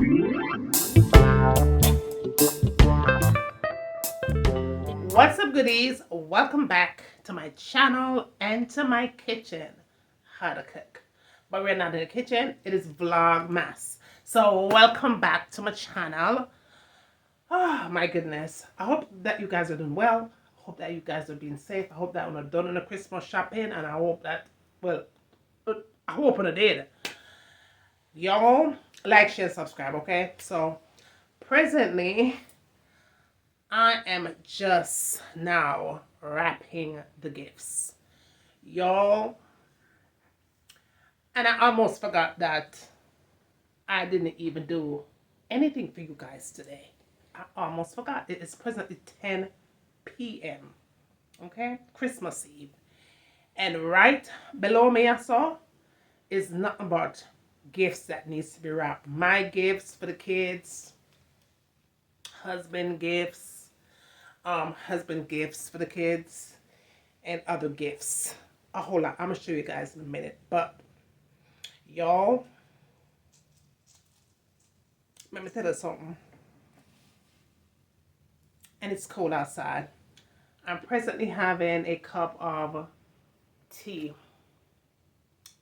What's up, goodies? Welcome back to my channel and to my kitchen. How to cook. But we're not in the kitchen, it is Vlogmas. So welcome back to my channel. Oh my goodness. I hope that you guys are doing well. I hope that you guys are being safe. I hope that you're done in the Christmas shopping, and I hope that, well, I hope I did. Y'all like, share, subscribe, okay? So presently I am just now wrapping the gifts. Y'all, and I almost forgot that I didn't even do anything for you guys today. I almost forgot. It is presently 10 p.m. Okay? Christmas Eve. And right below me I saw is nothing but gifts that needs to be wrapped. My gifts for the kids, husband gifts, husband gifts for the kids, and other gifts. A whole lot. I'm gonna show you guys in a minute. But y'all, let me tell you something. And it's cold outside. I'm presently having a cup of tea.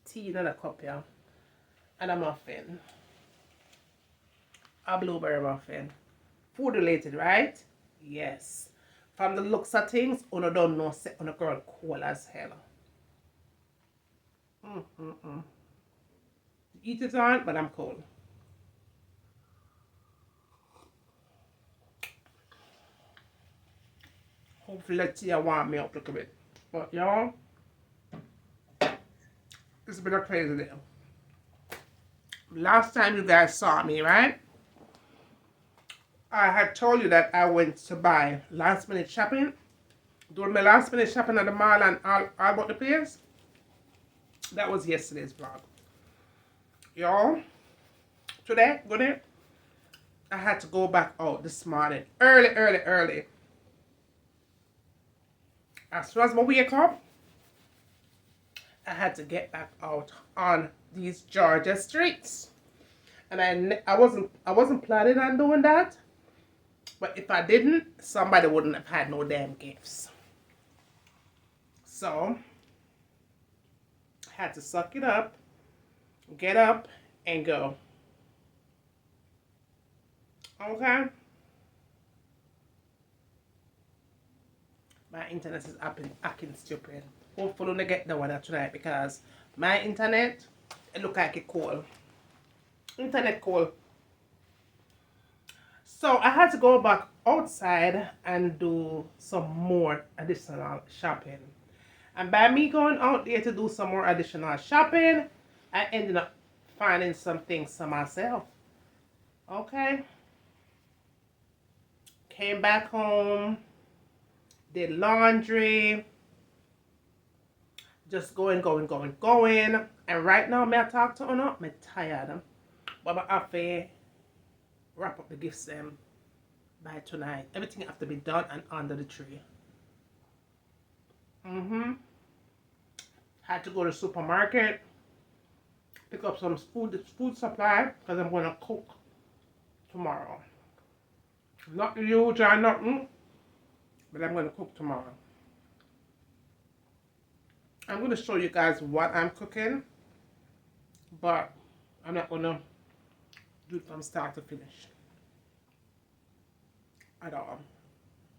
Tea, not a cup, yeah. And a muffin. A blueberry muffin. Food related, right? Yes. From the looks of things, you don't know, say, on a girl cold as hell. Eat it on, but I'm cold. Hopefully that tea warm me up a little bit. But y'all, it's been a crazy day. Last time you guys saw me, right? I had told you that I went to buy last minute shopping. Doing my last minute shopping at the mall and all about the place. That was yesterday's vlog. Y'all, today, I had to go back out this morning. Early. As soon as I wake up, I had to get back out on these Georgia streets. And I wasn't planning on doing that. But if I didn't, somebody wouldn't have had no damn gifts. So I had to suck it up, get up, and go. Okay? My internet is acting stupid. Hopefully I get the one tonight because my internet, it look like it cold. Internet cold. So I had to go back outside and do some more additional shopping. And by me going out there to do some more additional shopping, I ended up finding some things for myself. Okay? Came back home, did laundry, just going. And right now, may I talk to her? I'm tired. But I have to wrap up the gifts by tonight. Everything have to be done and under the tree. Had to go to the supermarket, pick up some food supply because I'm going to cook tomorrow. Not huge or nothing, but I'm going to cook tomorrow. I'm going to show you guys what I'm cooking, but I'm not going to do it from start to finish at all.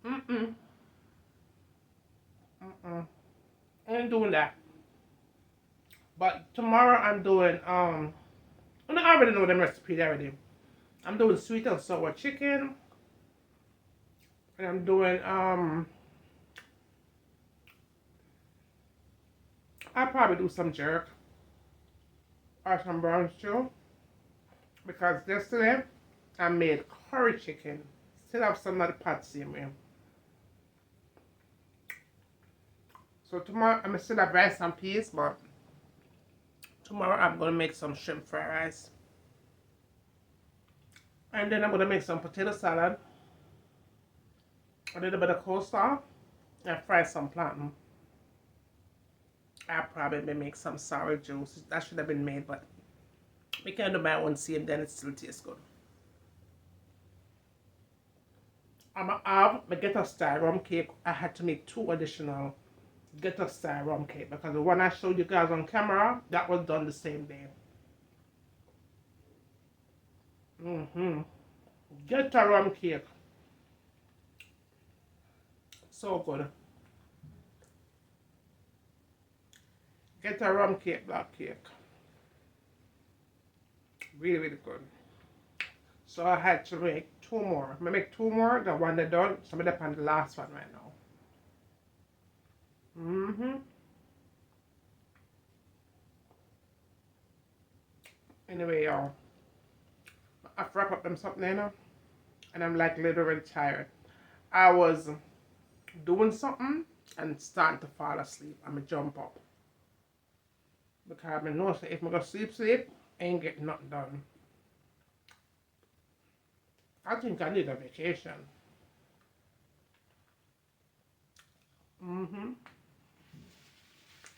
I ain't doing that. But tomorrow I'm doing, I already know the recipe already. I'm doing sweet and sour chicken. And I'm doing, I'll probably do some jerk or some brown stew. Because yesterday I made curry chicken. Still have some of the pots in here. So tomorrow I'm gonna still have rice and peas, but tomorrow I'm gonna make some shrimp fried rice. And then I'm gonna make some potato salad, a little bit of coleslaw, and fry some plantain. I'll probably make some sour juice. That should have been made, but we can do my own same, then it still tastes good. I'm gonna have my Ghetto Style rum cake. I had to make 2 additional Ghetto Style rum cake because the one I showed you guys on camera, that was done the same day. Ghetto rum cake. So good. Ghetto rum cake, black cake. Really, really good. So I had to make 2 more. I make 2 more. The one that done. So I'm on the last one right now. Anyway, y'all. I've wrapped up them something now. And I'm like literally tired. I was doing something and starting to fall asleep. I'm going to jump up. Because I know if I'm going to sleep, I ain't getting nothing done. I think I need a vacation.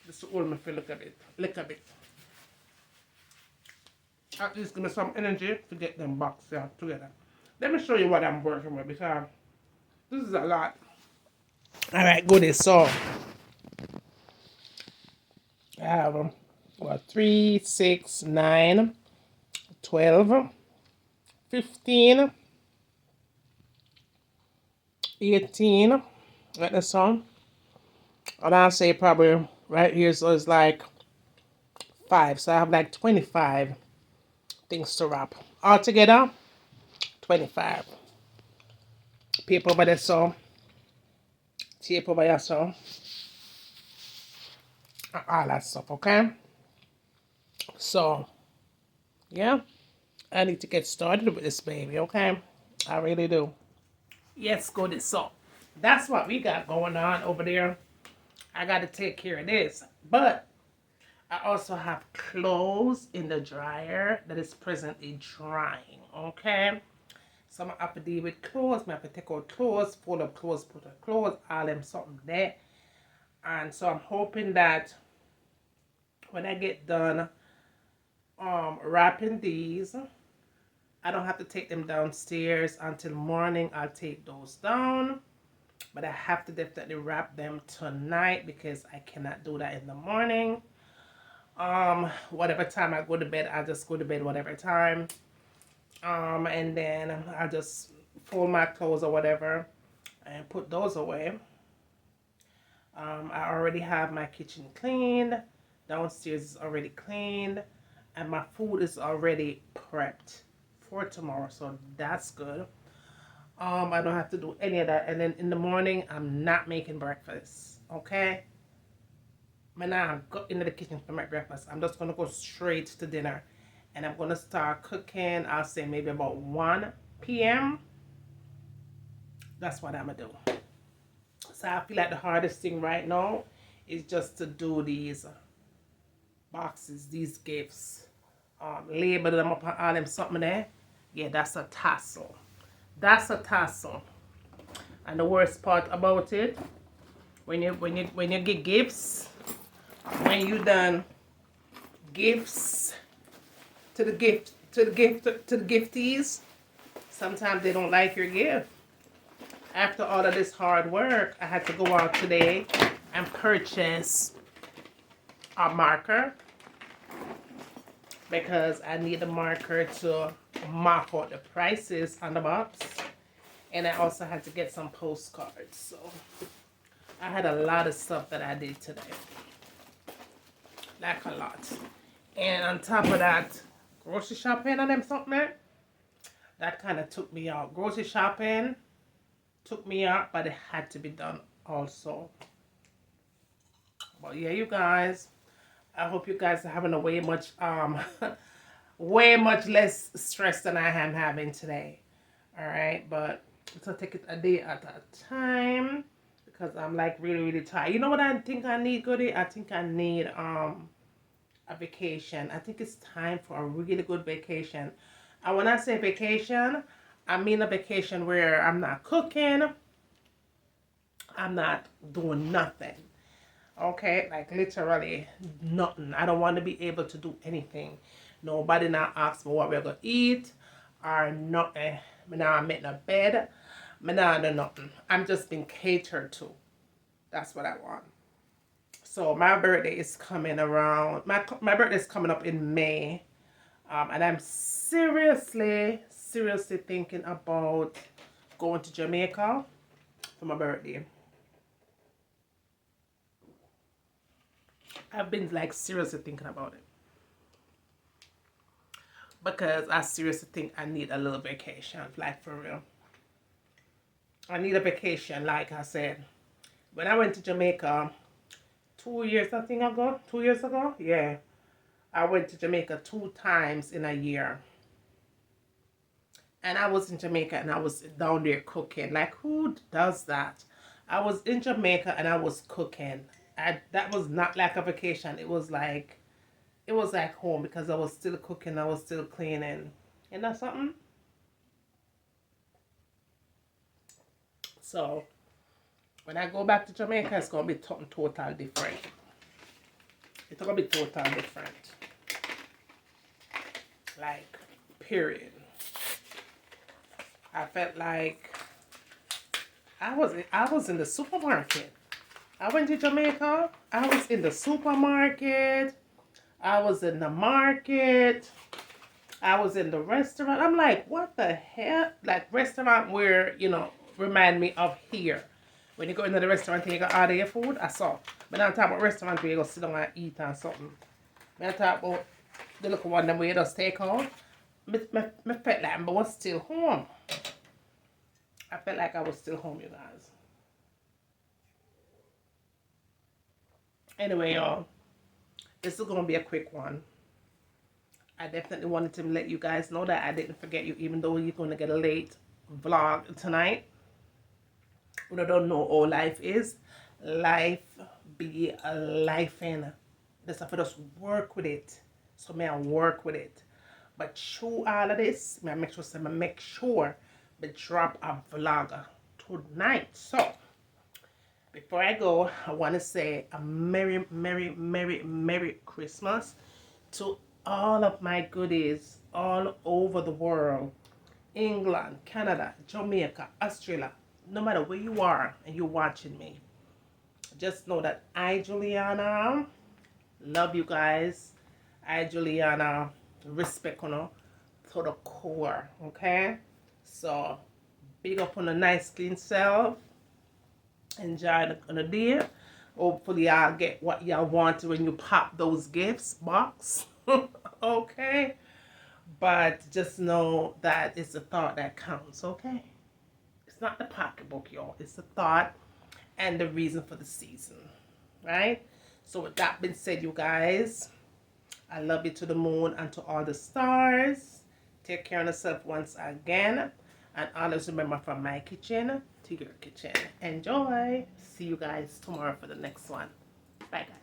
Just to hold me for a little bit. At least give me some energy to get them boxes together. Let me show you what I'm working with because this is a lot. Alright, goodies. So I have 3, 6, 9, 12, 15, 18. Like the song. And I'll say probably right here, so it's like 5. So I have like 25 things to wrap. Altogether, 25. Paper over there, so tape over here, so all that stuff, okay? So, yeah, I need to get started with this baby, okay? I really do. Yes, goodies. So, that's what we got going on over there. I got to take care of this. But I also have clothes in the dryer that is presently drying, okay? So I'm have to deal with clothes. I have to take out clothes, fold up clothes, put up clothes, all them something there. And so I'm hoping that when I get done wrapping these, I don't have to take them downstairs until morning. I'll take those down. But I have to definitely wrap them tonight because I cannot do that in the morning. Whatever time I go to bed, I'll just go to bed whatever time. And then I'll just fold my clothes or whatever and put those away. I already have my kitchen cleaned. Downstairs is already cleaned. And my food is already prepped for tomorrow. So that's good. I don't have to do any of that. And then in the morning, I'm not making breakfast. Okay? I'm not go into the kitchen for my breakfast. I'm just going to go straight to dinner. And I'm going to start cooking, I'll say maybe about 1 p.m. That's what I'm going to do. So I feel like the hardest thing right now is just to do these boxes, these gifts. Label them up and all them something there. Yeah, that's a tassel. That's a tassel. And the worst part about it, when you get gifts, when you done gifts to the giftees, sometimes they don't like your gift. After all of this hard work, I had to go out today and purchase a marker because I need a marker to mark out the prices on the box. And I also had to get some postcards. So I had a lot of stuff that I did today. Like a lot. And on top of that, grocery shopping and them something there, that kind of took me out. Grocery shopping took me out, but it had to be done also. But yeah, you guys, I hope you guys are having a way much less stress than I am having today. All right, but so take it a day at a time because I'm like really, really tired. You know what I think I need, Goody? I think I need a vacation. I think it's time for a really good vacation. And when I say vacation, I mean a vacation where I'm not cooking, I'm not doing nothing. Okay, like literally nothing. I don't want to be able to do anything. Nobody now asks me what we're gonna eat or nothing. Now I'm making a bed. Me nah do nothing. I'm just being catered to. That's what I want. So my birthday is coming around. My birthday is coming up in May, and I'm seriously thinking about going to Jamaica for my birthday. I've been like seriously thinking about it because I seriously think I need a little vacation, like for real. I need a vacation, like I said. When I went to Jamaica 2 years, I think ago, 2 years ago, yeah, I went to Jamaica 2 times in a year. And I was in Jamaica and I was down there cooking. Like, who does that? I was in Jamaica and I was cooking. That was not like a vacation. It was like home because I was still cooking, I was still cleaning. And that's something. So when I go back to Jamaica, it's gonna be something total different. It's gonna be total different. Like, period. I felt like I was in the supermarket. I went to Jamaica. I was in the supermarket. I was in the market. I was in the restaurant. I'm like, what the hell? Like restaurant where, remind me of here. When you go into the restaurant and you go order your food, I saw. But I'm talking about restaurant where you go sit down and eat and something. I'm talking about the little one where you just take out. I felt like I was still home. I felt like I was still home, you guys. Anyway, y'all, this is going to be a quick one. I definitely wanted to let you guys know that I didn't forget you, even though you're going to get a late vlog tonight. You don't know how life is. Life be a life in. Just have to just work with it. So may I work with it. But through all of this, I make sure I drop a vlog tonight. So before I go, I want to say a merry, merry, merry, merry Christmas to all of my goodies all over the world. England, Canada, Jamaica, Australia. No matter where you are and you're watching me, just know that I, Juliana, love you guys. I, Juliana, respect you to the core. Okay? So, big up on a nice clean self. Enjoy the day. Hopefully y'all get what y'all want when you pop those gifts box. Okay? But just know that it's the thought that counts, okay? It's not the pocketbook, y'all. It's the thought and the reason for the season. Right? So with that being said, you guys, I love you to the moon and to all the stars. Take care of yourself once again. And always remember, from my kitchen to your kitchen. Enjoy. See you guys tomorrow for the next one. Bye, guys.